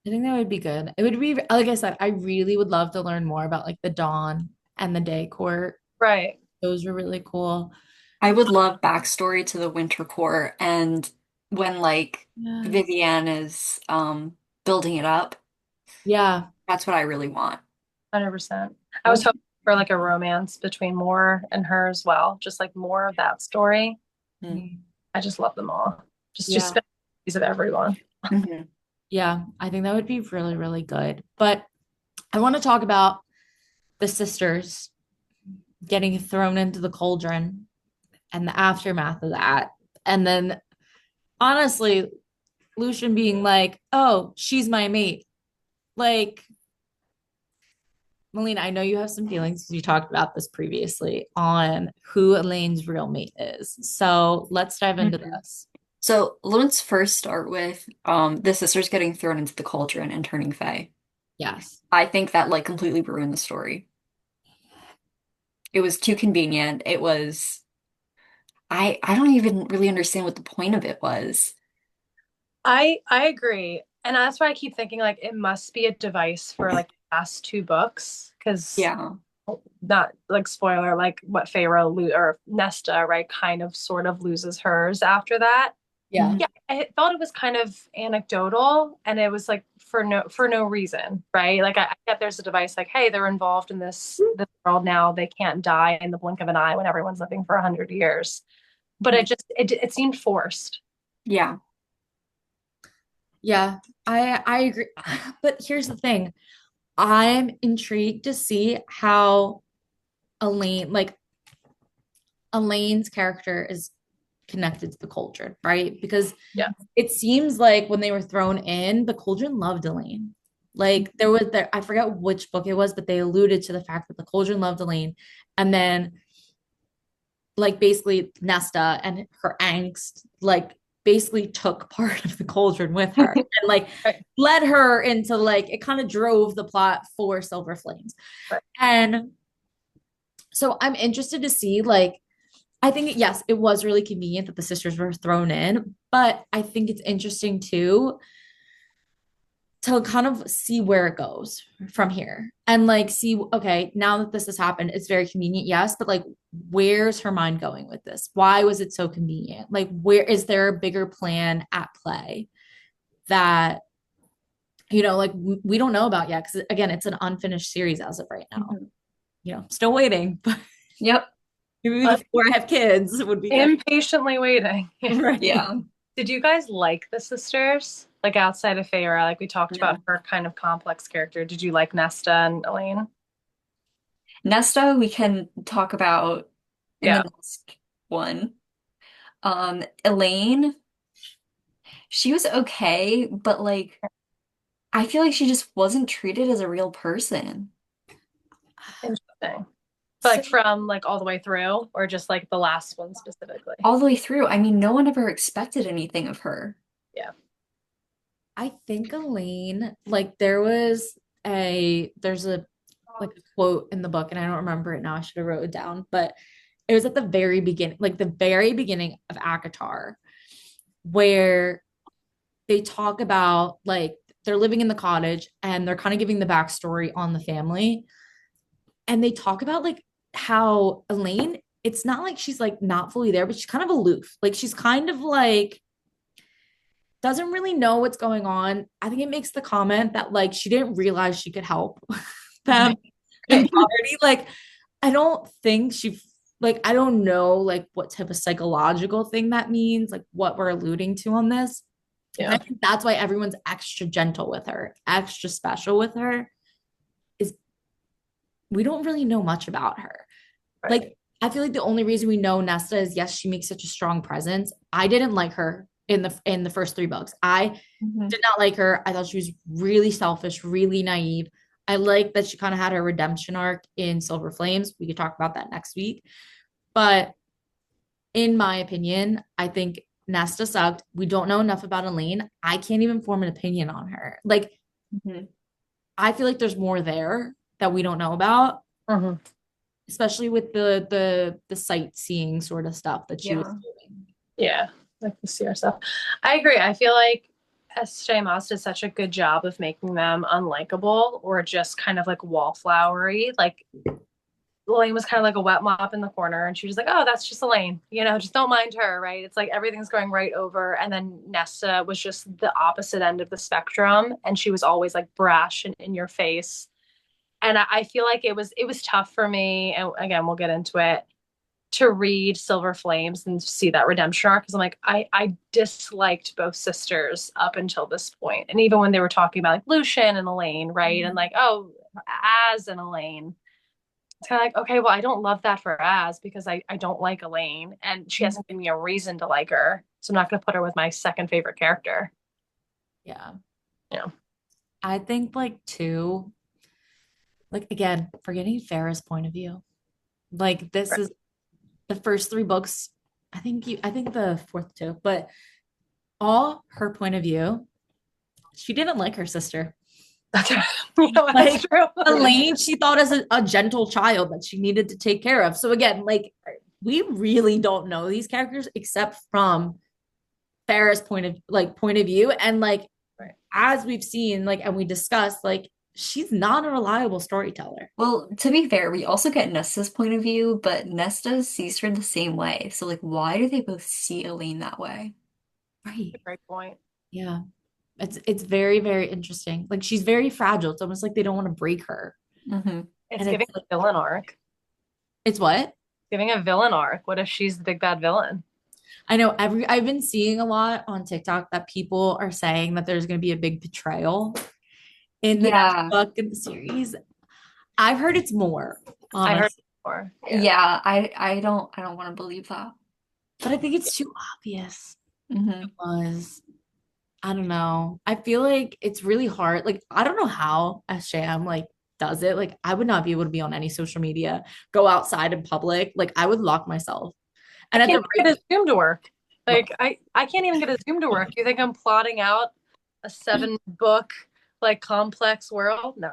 I think that would be good. It would be, like I said, I really would love to learn more about like the dawn and the day court. Right. Those were really cool. I would love backstory to the Winter Court and when like Yes. Vivienne is building it up. Yeah. That's what I really want. 100%. I was hoping for like a romance between Moore and her as well. Just like more of that story. Mm. I just love them all. Just Yeah. spend piece of everyone. Mhm. Yeah. I think that would be really, really good. But I want to talk about the sisters getting thrown into the cauldron and the aftermath of that. And then honestly, Lucian being like, oh, she's my mate. Like, Melina, I know you have some feelings because you talked about this previously on who Elaine's real mate is. So let's dive into Mhm. this. So let's first start with the sisters getting thrown into the cauldron and turning Fae. Yes. I think that like completely ruined the story. It was too convenient. It was I don't even really understand what the point of it was. I agree. And that's why I keep thinking like it must be a device for like the last two books. Because Yeah. not like spoiler, like what or Nesta, right, kind of sort of loses hers after that. Yeah. Mhm. Yeah, I thought it was kind of anecdotal and it was like for no reason, right? Like I get there's a device like, hey, they're involved in this world now. They can't die in the blink of an eye when everyone's living for 100 years. But it seemed forced. Yeah. Yeah. I agree. But here's the thing. I'm intrigued to see how Elaine's character is connected to the cauldron, right? Because Yeah. it seems like when they were thrown in, the cauldron loved Elaine. Like I forget which book it was, but they alluded to the fact that the cauldron loved Elaine. And then like basically Nesta and her angst, like basically took part of the cauldron with her and like Right. led her into like it kind of drove the plot for Silver Flames. Right. And so I'm interested to see like I think yes, it was really convenient that the sisters were thrown in, but I think it's interesting too to kind of see where it goes from here and like see okay, now that this has happened, it's very convenient, yes, but like where's her mind going with this? Why was it so convenient? Like where is there a bigger plan at play that like we don't know about yet because again, it's an unfinished series as of right now. Mhm. Still waiting, but Yep. maybe before I have kids would be good. Impatiently waiting. Right. Yeah. Did you guys like the sisters? Like outside of Feyre, like we talked about No. her kind of complex character. Did you like Nesta and Elaine? Nesta, we can talk about in the Yeah. next one. Elaine, she was okay, but like I feel like she just wasn't treated as a real person. Interesting. So Like from like all the way through, or just like the last one specifically? All the way through. I mean, no one ever expected anything of her. Yeah. I think Elaine, like there's a like a quote in the book, and I don't remember it now. I should have wrote it down, but it was at the very beginning, like the very beginning of ACOTAR, where they talk about like they're living in the cottage and they're kind of giving the backstory on the family. And they talk about like how Elaine, it's not like she's like not fully there, but she's kind of aloof. Like she's kind of like doesn't really know what's going on. I think it makes the comment that like she didn't realize she could help them in Right. poverty. Like I don't think she like I don't know like what type of psychological thing that means, like what we're alluding to on this. But I Yeah. think that's why everyone's extra gentle with her, extra special with her, is we don't really know much about her. Right. Like, I feel like the only reason we know Nesta is yes, she makes such a strong presence. I didn't like her in the first three books. I Mhm. did not like her. I thought she was really selfish, really naive. I like that she kind of had her redemption arc in Silver Flames. We could talk about that next week. But in my opinion, I think Nesta sucked. We don't know enough about Elaine. I can't even form an opinion on her. Like, Mhm. I feel like there's more there that we don't know about, Mhm. especially with the sightseeing sort of stuff that she was Yeah. doing. Yeah. Like the Sierra stuff. I agree. I feel like S.J. Maas did such a good job of making them unlikable or just kind of like wallflowery. Like Elaine was kind of like a wet mop in the corner, and she was like, "Oh, that's just Elaine. You know, just don't mind her." Right? It's like everything's going right over, and then Nesta was just the opposite end of the spectrum, and she was always like brash and in your face. And I feel like it was tough for me. And again, we'll get into it to read Silver Flames and see that redemption arc because I'm like I disliked both sisters up until this point, and even when they were talking about like Lucian and Elaine, right, and like oh, Az and Elaine, it's kind of like, okay, well, I don't love that for Az because I don't like Elaine and she hasn't given me a reason to like her. So I'm not going to put her with my second favorite character. Yeah. Yeah. I think like too, like again, forgetting Farrah's point of view. Like this Right. is the first three books. I think the fourth too, but all her point of view, she didn't like her sister. That's, you know, that's Like true. Elaine, she thought as a gentle child that she needed to take care of. So again, like we really don't know these characters except from Farrah's point of view. And like Right. as we've seen, like and we discussed, like she's not a reliable storyteller. Well, to be fair, we also get Nesta's point of view, but Nesta sees her the same way. So, like, why do they both see Elaine that way? Right. Great point. Yeah. It's very, very interesting. Like she's very fragile. It's almost like they don't want to break her. Hmm. It's And giving it's like a villain arc. it's what? Giving a villain arc. What if she's the big bad villain? I know I've been seeing a lot on TikTok that people are saying that there's gonna be a big betrayal in the next Yeah. book in the series. I've heard it's more, I heard honestly. before. Yeah. Yeah, I don't want to believe that. But I think it's too obvious. It Hmm. was. I don't know. I feel like it's really hard. Like, I don't know how SJM like does it. Like, I would not be able to be on any social media, go outside in public. Like, I would lock myself. I And at the can't get right, a Zoom to work. well, Like I can't even get a Zoom to work. Do you think I'm plotting out a 7 book like complex world? No.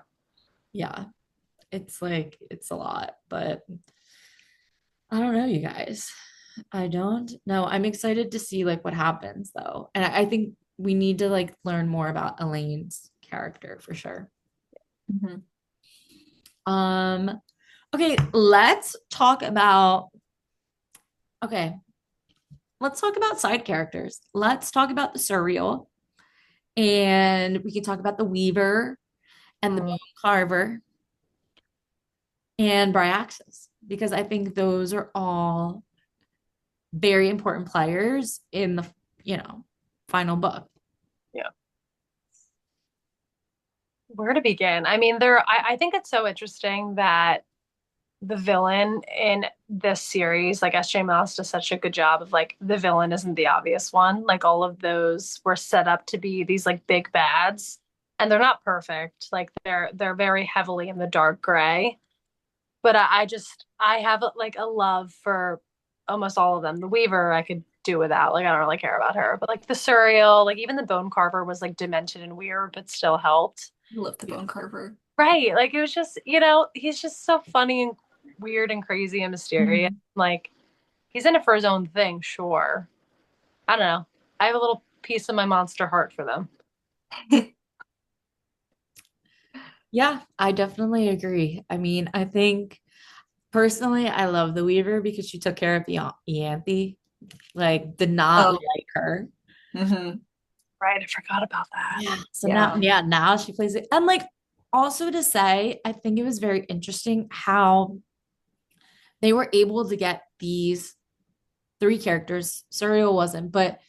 yeah, it's like it's a lot, but I don't know, you guys. I don't know. I'm excited to see like what happens though. And I think we need to like learn more about Elaine's character for sure. Hmm. Um, okay, let's talk about okay, let's talk about side characters. Let's talk about the surreal, and we can talk about the Weaver and the Mm, Bone Carver and Bryaxis because I think those are all very important players in the final book. yeah. Where to begin? I mean, I think it's so interesting that the villain in this series, like S.J. Maas does such a good job of like the villain isn't the obvious one. Like all of those were set up to be these like big bads, and they're not perfect. Like they're very heavily in the dark gray. but I have like a love for almost all of them. The Weaver I could do without. Like I don't really care about her. But like the Surreal, like even the Bone Carver was like demented and weird, but still helped. I love the Bone Carver. Right. Like it was just, he's just so funny and weird and crazy and mysterious. Mhm. Like he's in it for his own thing, sure. I don't know. I have a little piece of my monster heart for them. Yeah, I definitely agree. I mean, I think personally, I love the Weaver because she took care of Ianthe. Like, did not Oh, like her. hmm Right. I forgot about that. Yeah. So now, yeah. yeah, now she plays it. And like, also to say, I think it was very interesting how they were able to get these three characters. Suriel wasn't, but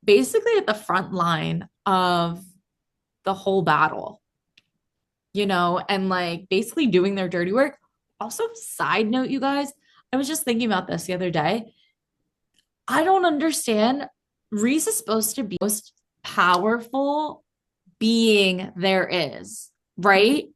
basically at the front line of the whole battle, and like basically doing their dirty work. Also, side note, you guys, I was just thinking about this the other day. I don't understand. Rhys is supposed to be the most powerful being there is, right?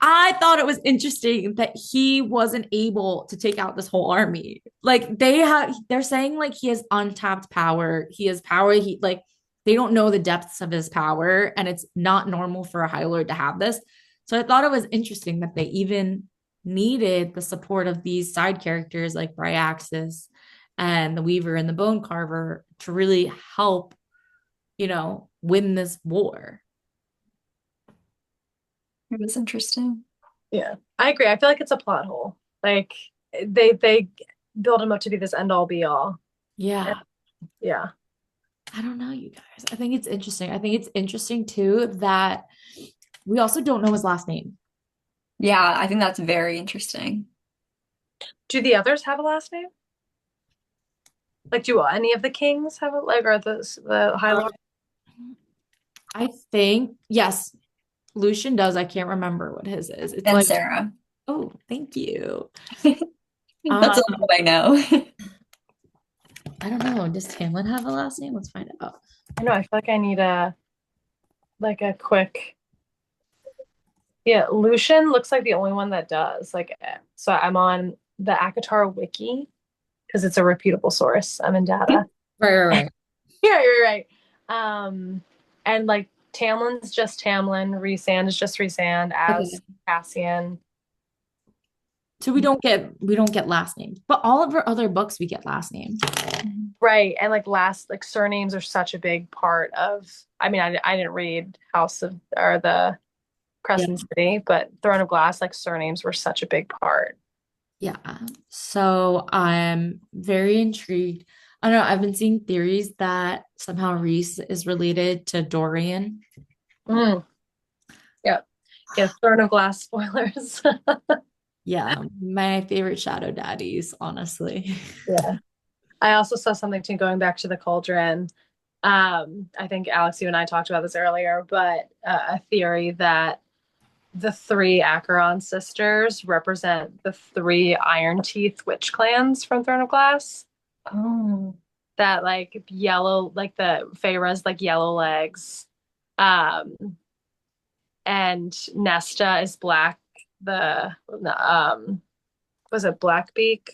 I thought it was interesting that he wasn't able to take out this whole army. Like they're saying like he has untapped power. He has power. He like they don't know the depths of his power, and it's not normal for a High Lord to have this. So I thought it was interesting that they even needed the support of these side characters like Bryaxis and the Weaver and the Bone Carver to really help, win this war. It was interesting. Yeah. I agree. I feel like it's a plot hole. Like they build him up to be this end all be all. And Yeah. yeah. I don't know, you guys. I think it's interesting. I think it's interesting too that we also don't know his last name. Yeah, I think that's very interesting. Do the others have a last name? Like, do any of the kings have it? Like, or the High Uh, Lord? I think, yes, Lucian does. I can't remember what his is. It's And like, Sarah. oh, thank you. That's Um, all that I know. I don't know. Does Tamlin have a last name? Let's find out. I know. I feel like I need a quick. Yeah, Lucian looks like the only one that does. Like, so I'm on the ACOTAR wiki because it's a reputable source. I'm in data. Right, right, right. Yeah, you're right. Um, and like Tamlin's just Tamlin, Rhysand is just Rhysand, as Okay. Cassian. So we don't get last names, but all of our other books we get last names. Right. And like surnames are such a big part of, I mean, I didn't read House of, or the Yeah. Crescent City, but Throne of Glass, like surnames were such a big part. Yeah. So I'm very intrigued. I don't know. I've been seeing theories that somehow Reese is related to Dorian. Mm, yeah. Yeah. Throne of Glass spoilers. Yeah, my favorite shadow daddies, honestly. Yeah. I also saw something too, going back to the cauldron. I think Alex, you and I talked about this earlier, but a theory that the three Acheron sisters represent the three Iron Teeth witch clans from Throne of Glass. Oh, That like yellow, like the Feyre's like yellow legs, um, and Nesta is black. The was it Blackbeak,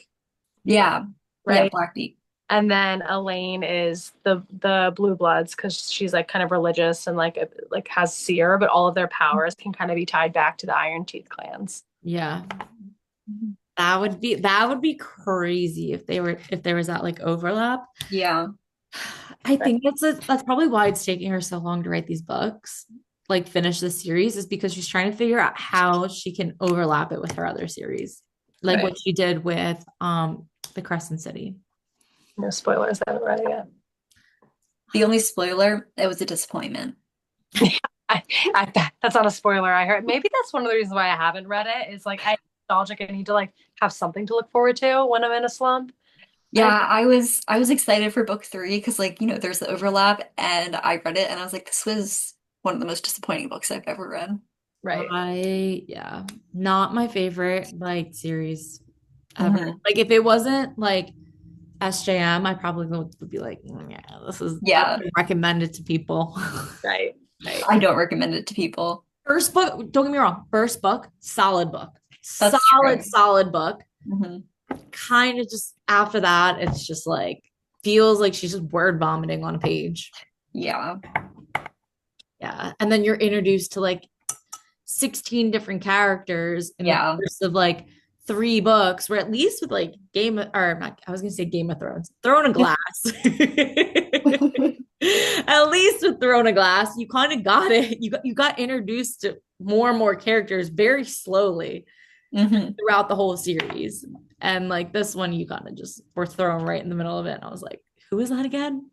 yeah. Yeah, right? Blackbeak. And then Elaine is the blue bloods because she's like kind of religious and like has seer, but all of their powers can kind of be tied back to the Iron Teeth clans. Yeah. Mhm. That would be crazy if there was that like overlap. Yeah. I think that's probably why it's taking her so long to write these books, like finish the series, is because she's trying to figure out how she can overlap it with her other series, like Right. what she did with the Crescent City. No spoilers, I haven't read it yet. The only spoiler, it was a disappointment. I, that's not a spoiler. I heard maybe that's one of the reasons why I haven't read it. Is like I'm nostalgic. I need to like have something to look forward to when I'm in a slump. Yeah, And I was excited for book three because like, there's the overlap and I read it and I was like, this was one of the most disappointing books I've ever read. right, Yeah, not my favorite like series ever. Hmm. Like if it wasn't like SJM, I probably would be like, yeah, I Yeah, wouldn't recommend it to people. right, right. I don't recommend it to people. First book, don't get me wrong, first book, solid book. That's true. Solid book. Hmm. Kind of just after that, it's just like feels like she's just word vomiting on a page. Yeah. Yeah. And then you're introduced to like 16 different characters in the Yeah. course of like 3 books, where at least with like or not, I was gonna say Game of Thrones, Throne of Glass. At least with Throne of Glass, you kind of got it. You got introduced to more and more characters very slowly Hmm. throughout the whole series. And like this one, you kind of just were thrown right in the middle of it. And I was like, who is that again?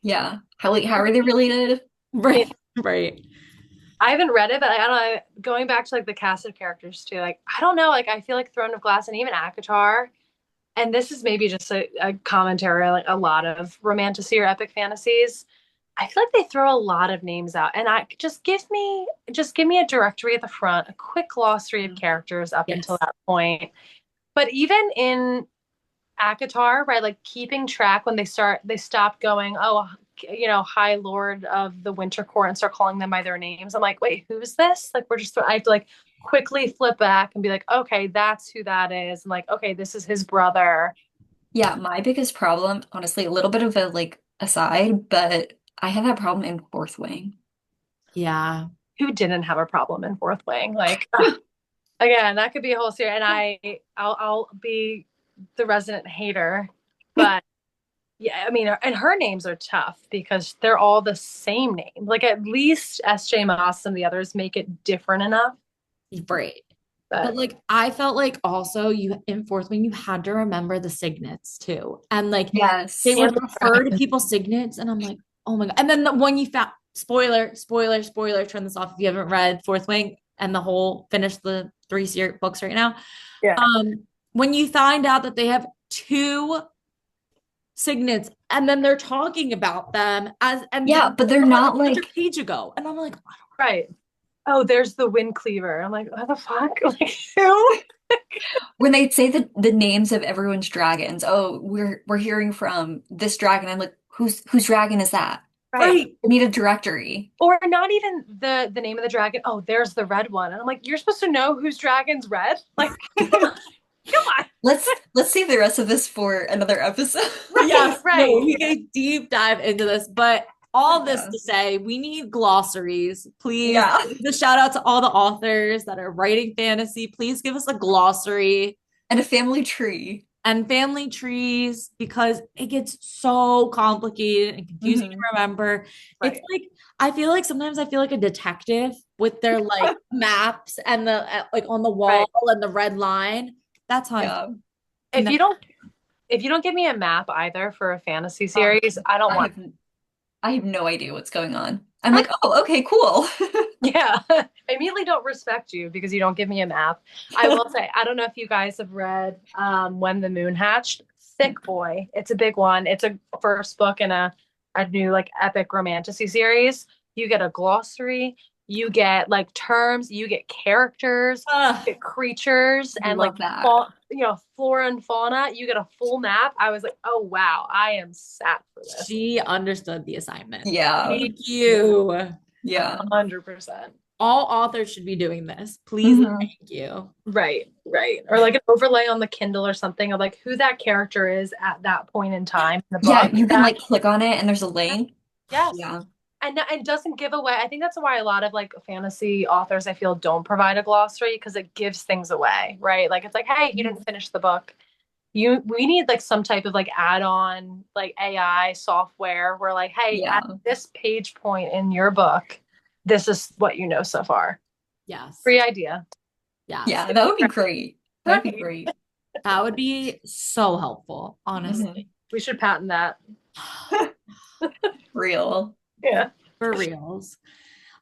Yeah. How are they related? Yeah. Right, right. I haven't read it, but I don't know. Going back to like the cast of characters too, like I don't know, like I feel like Throne of Glass and even ACOTAR, and this is maybe just a commentary, like a lot of romantasy or epic fantasies. I feel like they throw a lot of names out, and I just give me a directory at the front, a quick glossary of characters up until Yes. that point. But even in ACOTAR, right? Like keeping track when they stop going, oh, High Lord of the Winter Court and start calling them by their names. I'm like, wait, who's this? Like, I have to like quickly flip back and be like, okay, that's who that is. And like, okay, this is his brother. Yeah, my biggest problem, honestly, a little bit of a like aside, but I have that problem in Fourth Wing. Yeah. Who didn't have a problem in Fourth Wing? Like, again, that could be a whole series. And I'll be the resident hater, but yeah, I mean, and her names are tough because they're all the same name. Like at least S.J. Maas and the others make it different enough. Right. But But like I felt like also you in fourth wing you had to remember the signets too. And like they Yes. would refer to people's signets and I'm like, oh my God. And then the one you found spoiler, turn this off if you haven't read Fourth Wing and the whole finish the 3 books right now. yeah, When you find out that they have 2 signets and then they're talking about them as and Yeah, but they're from like not a like page ago. And I'm like, right. Oh, there's the Wind Cleaver. I'm like, what the fuck? Like, who? when they say the names of everyone's dragons. Oh, we're hearing from this dragon. I'm like, whose dragon is that? Right. right. I need a directory. Or not even the name of the dragon. Oh, there's the red one. And I'm like, you're supposed to know whose dragon's red? Like, come on. Let's save the rest of this for another episode. Right, Yes, no, right. we can deep dive into this, but all this Yeah. to say, we need glossaries. Please, Yeah. the shout out to all the authors that are writing fantasy. Please give us a glossary And a family tree. and family trees because it gets so complicated and confusing to Hmm. remember. It's Right. like I feel like a detective with their like maps and the like on the wall Right. and the red line. That's how I Yeah. feel. If you don't if you don't give me a map either for a fantasy series, I don't I want. have I have no idea what's going on. I'm like, oh, okay, cool. Yeah, I immediately don't respect you because you don't give me a map. I will say, I don't know if you guys have read When the Moon Hatched. Thick boy. It's a big one. It's a first book in a new like epic romantasy series. You get a glossary, you get like terms, you get characters, you get creatures, and like Love that. flora and fauna. You get a full map. I was like, oh wow, I am set for this. She understood the assignment. Yeah. Thank you. Yeah. 100%. All authors should be doing this. Please and Mhm. thank you. Right, right. Or like an overlay on the Kindle or something of like who that character is at that point in time in the Yeah, book. you can like click on it and there's a link. Yes. Yeah. And doesn't give away. I think that's why a lot of like fantasy authors I feel don't provide a glossary because it gives things away, right? Like it's like, hey, you didn't finish the book. We need like some type of like add-on like AI software where like, hey, Yeah. at this page point in your book, this is what you know so far. Yes. Free idea. Yes. Yeah, that would be great. That would be great. That would be so helpful, honestly. We should patent that. Real. Yeah. For reals.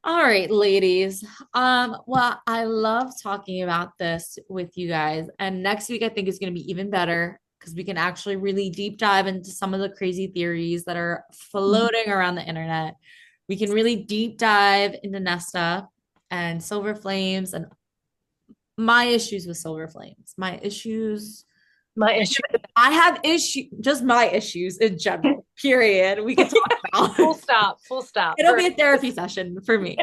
All right, ladies. Well, I love talking about this with you guys. And next week I think is going to be even better because we can actually really deep dive into some of the crazy theories that are floating around the internet. We can really deep dive into Nesta and Silver Flames and my issues with Silver Flames. My issues. My issue. I have just my issues in general. Period. We can talk about. Full stop. Full stop. It'll be a therapy session for me.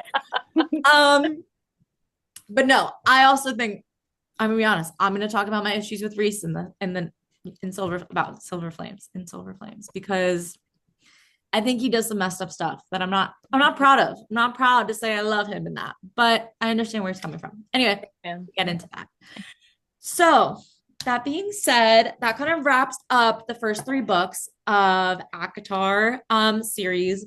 But no, I also think I'm gonna be honest. I'm gonna talk about my issues with Reese in Silver Flames because I think he does some messed up stuff that I'm not proud of. I'm not proud to say I love him in that, but I understand where he's coming from. Anyway, Yeah. get into that. So that being said, that kind of wraps up the first three books of ACOTAR series.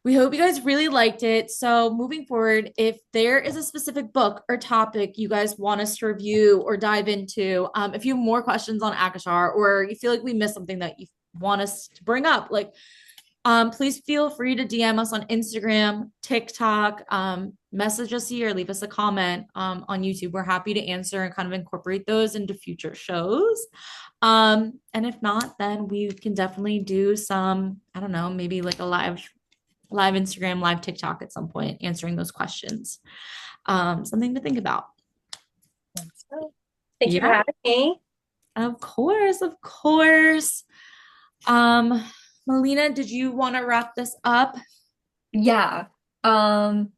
We hope you guys really liked it. So, moving forward, if there is a specific book or topic you guys want us to review or dive into, if you have more questions on ACOTAR or you feel like we missed something that you want us to bring up, like, please feel free to DM us on Instagram, TikTok, message us here, leave us a comment on YouTube. We're happy to answer and kind of incorporate those into future shows. And if not, then we can definitely do some, I don't know, maybe like a live Instagram, live TikTok at some point, answering those questions. Something to think about. Thank you for Yeah, having me. of course, of course. Um, Melina, did you want to wrap this up? Yeah. Um,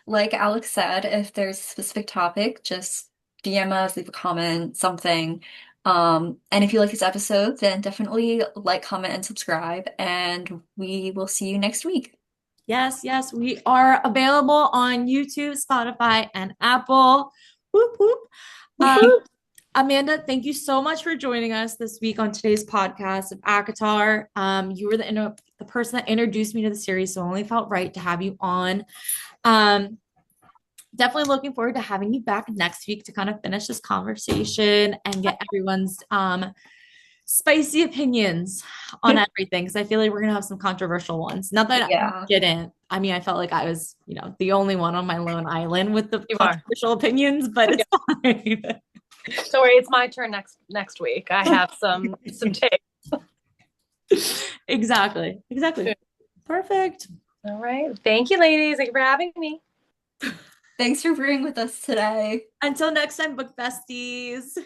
like Alex said, if there's a specific topic, just DM us, leave a comment, something. And if you like this episode, then definitely like, comment, and subscribe, and we will see you next week. Yes, yes, we are available on YouTube, Spotify, and Apple. Whoop, whoop. Um, Amanda, thank you so much for joining us this week on today's podcast of ACOTAR. You were the person that introduced me to the series, so it only felt right to have you on. Um, Definitely looking forward to having you back next week to kind of finish this conversation and get everyone's spicy opinions on everything because I feel like we're gonna have some controversial ones. Not that I Yeah. didn't. I mean, I felt like I was, the only one on my lone island with the You are. controversial opinions, but it's fine. Don't worry, it's my turn next week. I have some take. Exactly. Exactly. Perfect. All right. Thank you, ladies. Thank you for having me. Thanks for brewing with us today. Until next time, book besties.